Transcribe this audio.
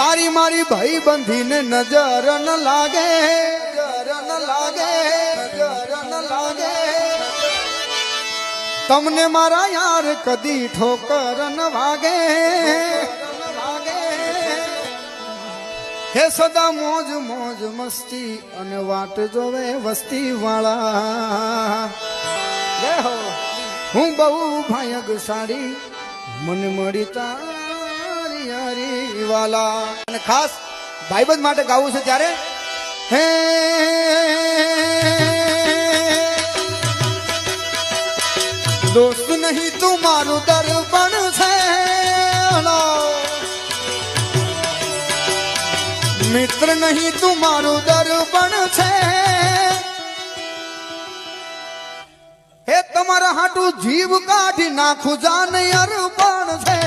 તારી મારી ભાઈ બંધીને નજર ન લાગે, નજર ન લાગે, નજર ન લાગે. તમને મારા યાર કદી ઠોકર ન વાગે, હે સદા મોજ મોજ મસ્તી અને વાટ જોવે વસ્તી વાળા. હું બહુ ભાગ્યશાળી મને મળી તારી યારી વાલા. અને ખાસ ભાઈબંધ માટે ગાવું છે ત્યારે હે દોસ્ત નહીં તું મારું દર્પણ છે, મિત્ર નહીં તું મારું દર્પણ છે. હે તમારા હાટું જીવ કાઢી નાખું જાન અર્પણ છે.